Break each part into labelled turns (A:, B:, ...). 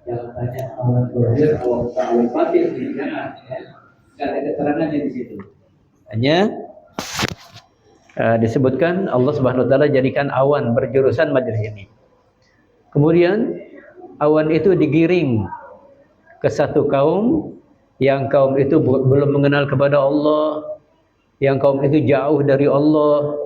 A: Jangan tanya awan zahir, awan batin, jangan. Ya. Nggak ada keterangannya di situ. Hanya disebutkan Allah Subhanahu Wa Taala jadikan awan berjurusan majelis ini. Kemudian awan itu digiring ke satu kaum yang kaum itu belum mengenal kepada Allah, yang kaum itu jauh dari Allah,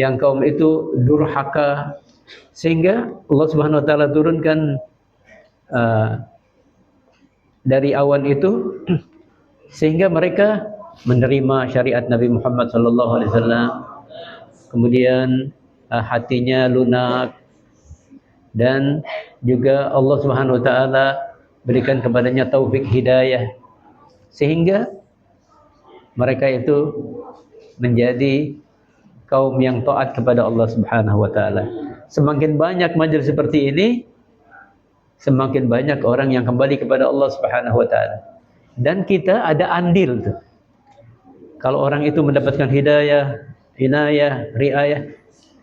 A: yang kaum itu durhaka, sehingga Allah Subhanahu Wa Taala turunkan dari awan itu sehingga mereka menerima syariat Nabi Muhammad SAW. Kemudian hatinya lunak, dan juga Allah Subhanahu Wa Taala berikan kepadanya taufik hidayah sehingga mereka itu menjadi kaum yang taat kepada Allah Subhanahu Wa Taala. Semakin banyak majelis seperti ini, semakin banyak orang yang kembali kepada Allah Subhanahu Wa Taala. Dan kita ada andil tuh. Kalau orang itu mendapatkan hidayah, inayah, riayah,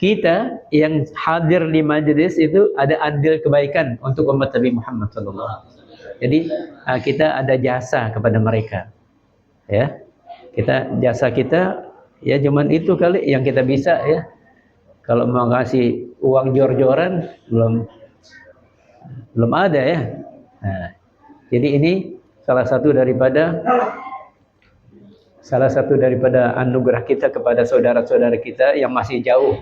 A: kita yang hadir di majelis itu ada andil kebaikan untuk umat Nabi Muhammad SAW. Jadi kita ada jasa kepada mereka, ya. Jasa kita ya cuman itu kali yang kita bisa, ya. Kalau mau ngasih uang jor-joran belum ada, ya. Nah, jadi ini salah satu daripada anugerah kita kepada saudara-saudara kita yang masih jauh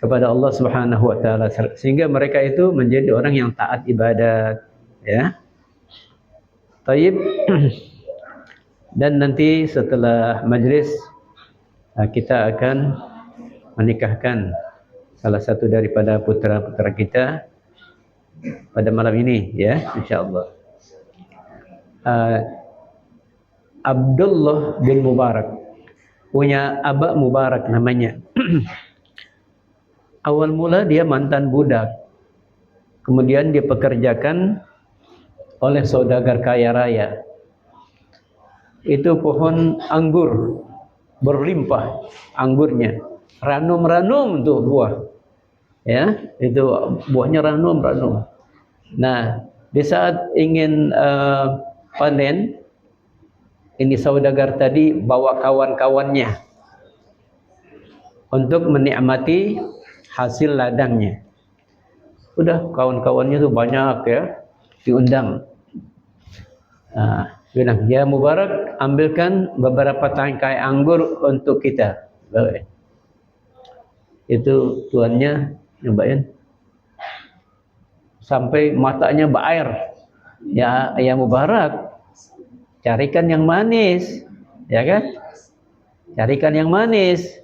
A: kepada Allah Subhanahu Wa Taala, sehingga mereka itu menjadi orang yang taat ibadat, ya. Taib. Dan nanti setelah majlis kita akan menikahkan salah satu daripada putra-putra kita pada malam ini, ya, insyaallah. Abdullah bin Mubarak punya Aba Mubarak namanya. Awal mula dia mantan budak, kemudian dipekerjakan oleh saudagar kaya raya. Itu pohon anggur berlimpah anggurnya, ranum-ranum tuh buah, ya, itu buahnya ranum-ranum. Nah, di saat ingin panen, ini saudagar tadi bawa kawan-kawannya untuk menikmati hasil ladangnya. Udah kawan-kawannya tuh banyak, ya, diundang. Bilang, ya Mubarak, ambilkan beberapa tangkai anggur untuk kita. Itu tuannya nyobain sampai matanya berair. Ya Mubarak, carikan yang manis, ya kan? Carikan yang manis.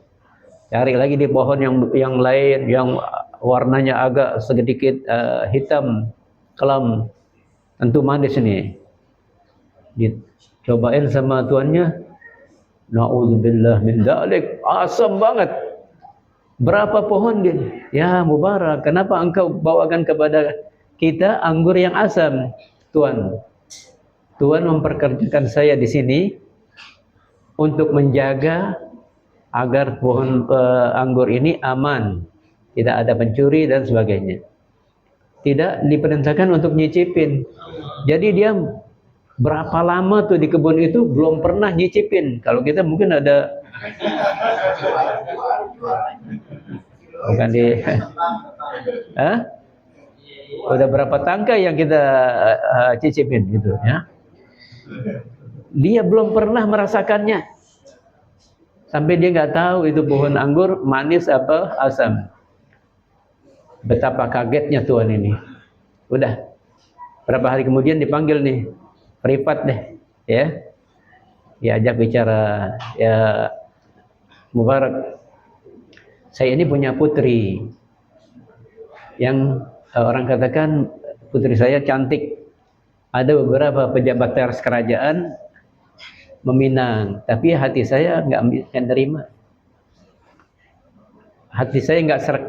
A: Cari lagi di pohon yang lain yang warnanya agak sedikit hitam kelam, tentu manis ini. Dicobain sama tuannya, na'udzubillah min dzalik, asam banget. Berapa pohon dia? Ya Mubarak, kenapa engkau bawakan kepada kita anggur yang asam? Tuan memperkerjakan saya di sini untuk menjaga agar pohon anggur ini aman, tidak ada pencuri dan sebagainya. Tidak diperintahkan untuk nyicipin. Jadi dia berapa lama tuh di kebun itu belum pernah nyicipin. Kalau kita mungkin ada bukan di udah berapa tangkai yang kita cicipin gitu, ya. Dia belum pernah merasakannya. Sampai dia nggak tahu itu pohon anggur manis apa asam. Betapa kagetnya tuan ini. Udah berapa hari kemudian dipanggil nih, privat deh, ya, diajak bicara. Ya Mubarak, saya ini punya putri yang orang katakan putri saya cantik. Ada beberapa pejabat teras kerajaan meminang, tapi hati saya nggak terima. Hati saya nggak serak.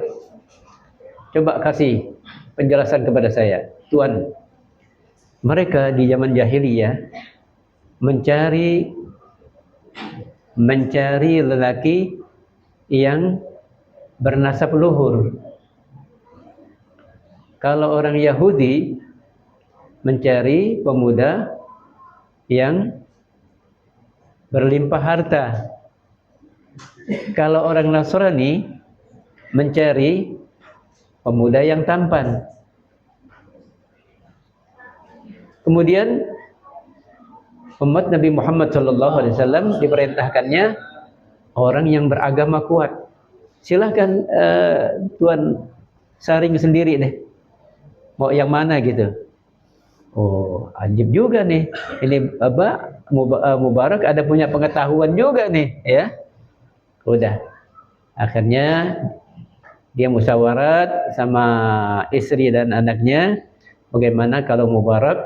A: Coba kasih penjelasan kepada saya, Tuan. Mereka di zaman jahiliyah mencari lelaki yang bernasab luhur. Kalau orang Yahudi mencari pemuda yang berlimpah harta. Kalau orang Nasrani mencari pemuda yang tampan. Kemudian umat Nabi Muhammad SAW diperintahkannya orang yang beragama kuat. Silahkan Tuan saring sendiri deh. Mau yang mana gitu. Oh, ajib juga nih. Ini Mubarak ada punya pengetahuan juga nih, ya. Udah. Akhirnya dia musyawarat sama istri dan anaknya, bagaimana kalau Mubarak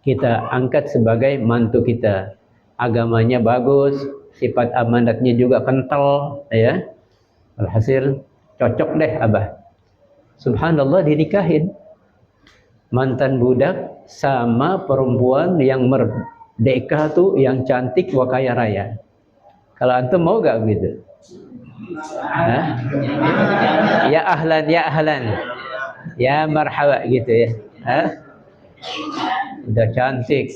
A: kita angkat sebagai mantu kita. Agamanya bagus, sifat amanatnya juga kental, ya. Alhasil cocok deh Abah. Subhanallah, dinikahin mantan budak sama perempuan yang merdeka tuh, yang cantik wa kaya raya. Kalau antum mau gak begitu? Hah? Ya ahlan, ya ahlan, ya marhaba gitu ya. Hah? Udah cantik,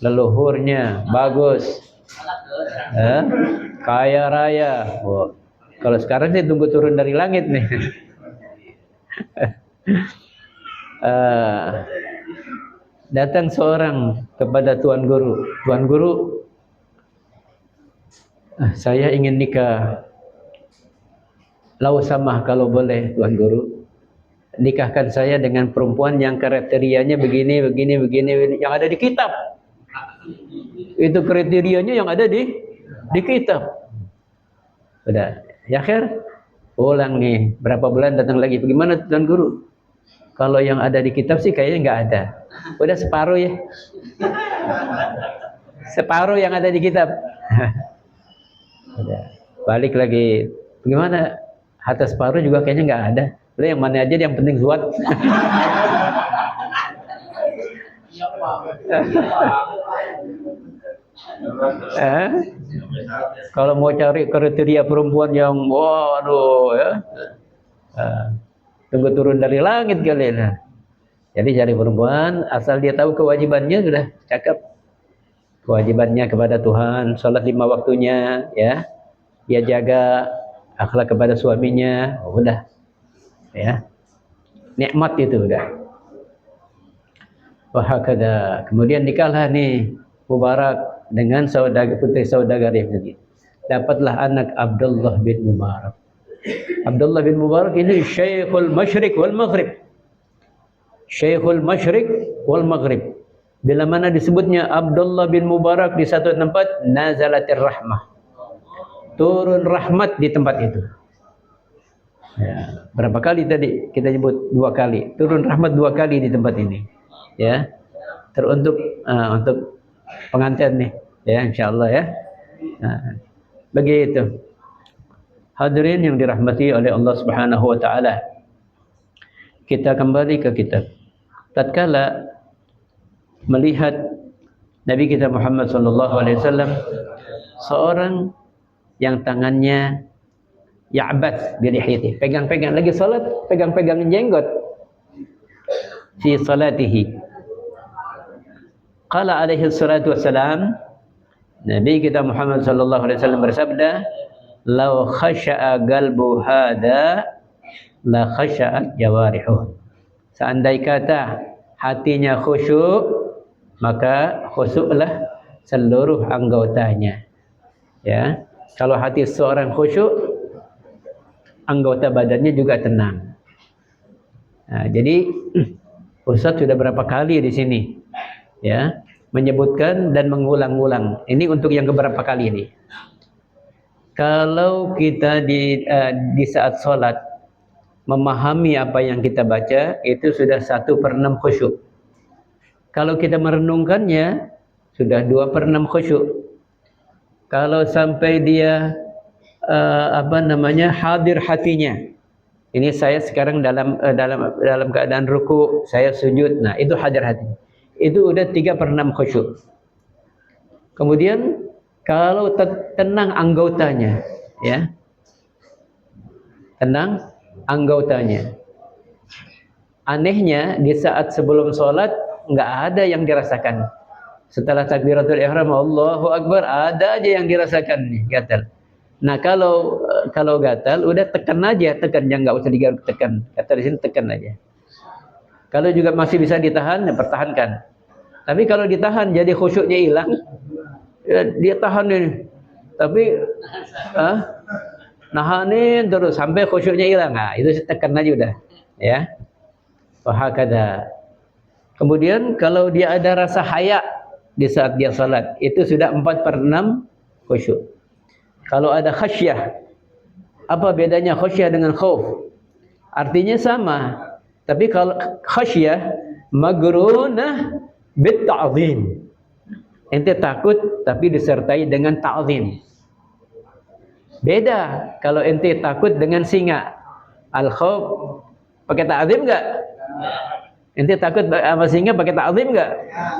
A: leluhurnya bagus, kaya raya. Oh, kalau sekarang sih tunggu turun dari langit nih. Datang seorang kepada Tuan Guru. Tuan Guru, saya ingin nikah. Lau samah kalau boleh Tuan Guru. Nikahkan saya dengan perempuan yang kriterianya begini, begini, begini, yang ada di kitab. Itu kriterianya yang ada di kitab. Udah, ya akhir pulang nih. Berapa bulan datang lagi. Bagaimana Tuan Guru? Kalau yang ada di kitab sih kayaknya nggak ada. Udah separuh ya. Separuh yang ada di kitab. Udah. Balik lagi. Bagaimana? Harta separuh juga kayaknya nggak ada. Udah yang mana aja yang penting zuat. Kalau mau cari kriteria perempuan yang waduh ya. Tunggu turun dari langit kalian. Jadi cari perempuan asal dia tahu kewajibannya, sudah cakep. Kewajibannya kepada Tuhan, sholat 5 waktunya, ya. Dia jaga akhlak kepada suaminya, udah. Ya. Nikmat itu udah. Wahakada. Kemudian nikahlah nih Mubarak dengan putri saudagari ini. Dapatlah anak Abdullah bin Mubarak. Abdullah bin Mubarak ini Syekhul Masyriq wal Maghrib. Syekhul Masyriq wal Maghrib. Bila mana disebutnya Abdullah bin Mubarak di satu tempat, nazalatir rahmah. Turun rahmat di tempat itu. Ya, berapa kali tadi kita sebut? 2 kali. Turun rahmat 2 kali di tempat ini. Ya. Teruntuk untuk pengantin nih, ya insyaallah ya. Nah, begitu. Hadirin yang dirahmati oleh Allah Subhanahu wa taala. Kita kembali ke kitab. Tatkala melihat Nabi kita Muhammad sallallahu alaihi wasallam seorang yang tangannya ya'bas bi lihiyati, pegang-pegang lagi salat, pegang-pegang jenggot fi salatihi. Qala alaihi salatu wassalam, Nabi kita Muhammad sallallahu alaihi wasallam bersabda, "Lau khasya'a qalbu hada la khasya'at jawarihuh." Seandai kata hatinya khusyuk, maka khusyuklah seluruh anggotanya. Ya, kalau hati seorang khusyuk, anggota badannya juga tenang. Nah, jadi Ustaz sudah berapa kali di sini, ya, menyebutkan dan mengulang-ulang. Ini untuk yang keberapa kali ini? Kalau kita di saat sholat memahami apa yang kita baca, itu sudah 1/6 khusyuk. Kalau kita merenungkannya, sudah 2/6 khusyuk. Kalau sampai dia hadir hatinya. Ini saya sekarang dalam keadaan ruku, saya sujud. Nah, itu hadir hatinya. Itu udah 3/6 khusyuk. Kemudian kalau tenang anggotanya, ya, tenang anggotanya. Anehnya di saat sebelum sholat nggak ada yang dirasakan. Setelah takbiratul ihram Allahu Akbar ada aja yang dirasakan nih gatal. Nah kalau gatal udah tekan aja, tekan, yang nggak usah digaruk, tekan. Kata di sini tekan aja. Kalau juga masih bisa ditahan, ya pertahankan. Tapi kalau ditahan jadi khusyuknya hilang, ya dia tahan ini. Tapi nahanin terus sampai khusyuknya hilang. Nah, itu tekan aja udah, ya. Wahakada. Kemudian kalau dia ada rasa haya di saat dia salat, itu sudah 4/6 khusyuk. Kalau ada khasyah, apa bedanya khasyah dengan khauf? Artinya sama, tapi kalau khasyah magrunah bit ta'zim. Ente takut tapi disertai dengan ta'zim. Beda kalau ente takut dengan singa. Al khauf pakai ta'zim enggak? Ente takut sama singa pakai ta'zim enggak?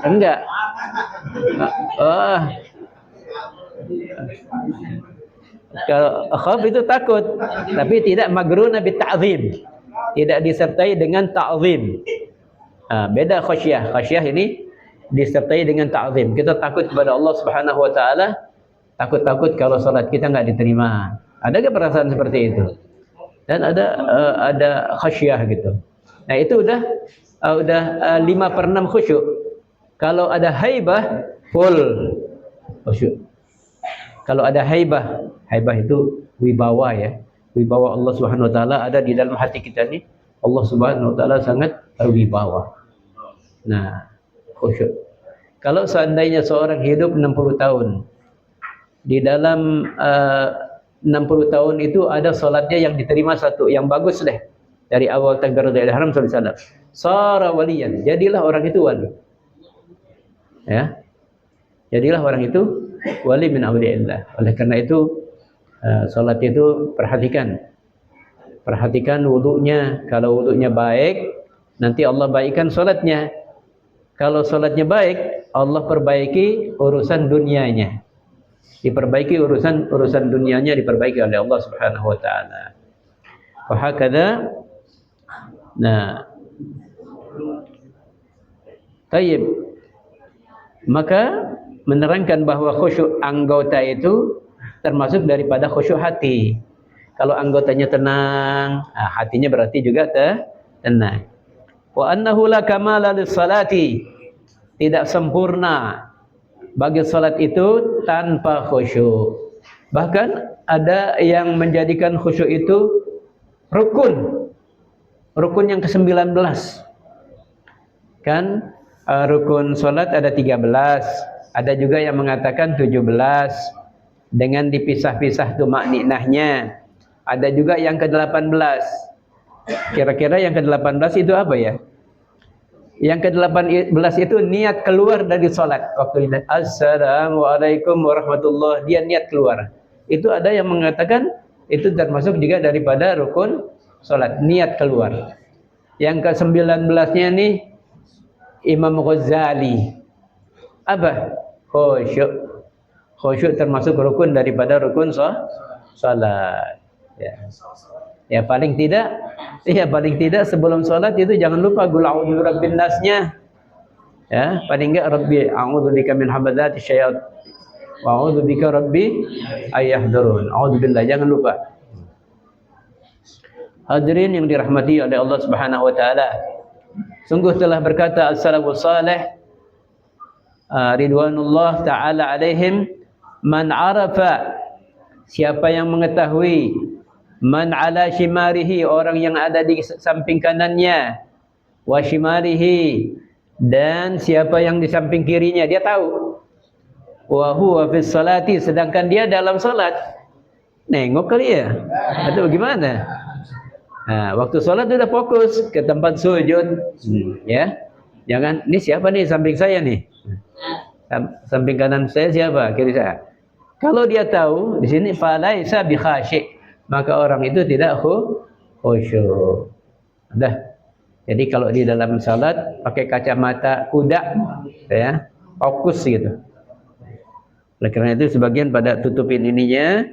A: Enggak. Oh. Kalau khauf itu takut, tapi tidak magruna bit ta'zim. Tidak disertai dengan ta'zim. Beda khasyah. Khasyah ini disertai dengan ta'zim. Kita takut kepada Allah Subhanahu wa taala, takut-takut kalau salat kita enggak diterima. Adakah perasaan seperti itu? Dan ada khasyah gitu. Nah, itu udah 5/6 khusyuk. Kalau ada haibah full khusyuk. Kalau ada haibah itu wibawa ya. Wibawa Allah Subhanahu wa taala ada di dalam hati kita nih. Allah Subhanahu wa taala sangat berwibawa. Nah, khusyuk. Kalau seandainya seorang hidup 60 tahun, di dalam 60 tahun itu ada salatnya yang diterima satu, yang bagus deh. Dari awal takbiratul ihram sampai salam. Sara waliyan, jadilah orang itu wali. Ya. Jadilah orang itu wali min awliyaillah. Oleh karena itu salat itu perhatikan wudunya. Kalau wudunya baik, nanti Allah baikkan salatnya. Kalau salatnya baik, Allah perbaiki urusan dunianya. Diperbaiki urusan dunianya, diperbaiki oleh Allah Subhanahu wa taala. Wa hakadha. Nah, tayyib. Maka menerangkan bahwa khusyuk anggota itu termasuk daripada khusyuk hati. Kalau anggotanya tenang, hatinya berarti juga tenang. Wa annahu la kamala lis-salati. Tidak sempurna bagi salat itu tanpa khusyuk. Bahkan ada yang menjadikan khusyuk itu rukun. Rukun yang ke-19. Kan rukun salat ada 13. Ada juga yang mengatakan 17 dengan dipisah-pisah tumakninahnya. Ada juga yang ke-18. Kira-kira yang ke-18 itu apa ya? Yang ke-18 itu niat keluar dari salat. Waktu ini Assalamualaikum warahmatullahi, dia niat keluar. Itu ada yang mengatakan itu termasuk juga daripada rukun salat, niat keluar. Yang ke-19-nya nih Imam Ghazali. Apa? Khusyuk. Khusyuk termasuk rukun daripada rukun salat. Ya paling tidak sebelum salat itu jangan lupa qul a'udzu birabbin nasnya. Ya, paling enggak rabbi a'udzubika min hamazati syaitan wa a'udzubika rabbi ayahdurun. A'udzubillah, jangan lupa. Hadirin yang dirahmati oleh Allah Subhanahu wa taala. Sungguh telah berkata as-salafus salih ridwanullah taala alaihim, man arafa, siapa yang mengetahui, man ala shimarihi, orang yang ada di samping kanannya, wa shimarihi, dan siapa yang di samping kirinya, dia tahu. Wa huwa fis salati, sedangkan dia dalam salat. Nengok kali ya? Atau bagaimana? Nah, waktu salat sudah fokus ke tempat sujud, ya. Jangan, ini siapa nih samping saya nih? Samping kanan saya siapa? Kiri saya. Kalau dia tahu di sini falaisa bi khasyi', maka orang itu tidak khusyuk. Dah. Jadi kalau di dalam salat pakai kacamata kuda, ya, fokus gitu. Oleh karena itu sebagian pada tutupin ininya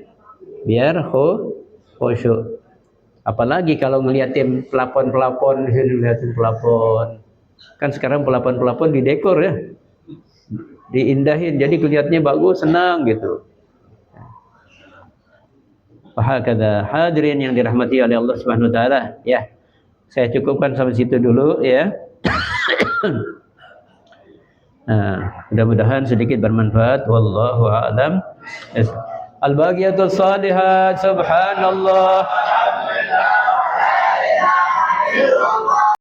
A: biar khusyuk. Apalagi kalau ngeliatin pelapon-pelapon, di sini ngeliatin pelapon. Kan sekarang pelapon-pelapon didekor ya, diindahin, jadi kelihatannya bagus, senang gitu. Wahakadha hadirin yang dirahmati oleh Allah Subhanahu wa taala, ya. Saya cukupkan sampai situ dulu ya. Nah, mudah-mudahan sedikit bermanfaat. Wallahu a'lam. Al-baqiyatus salihat, subhanallah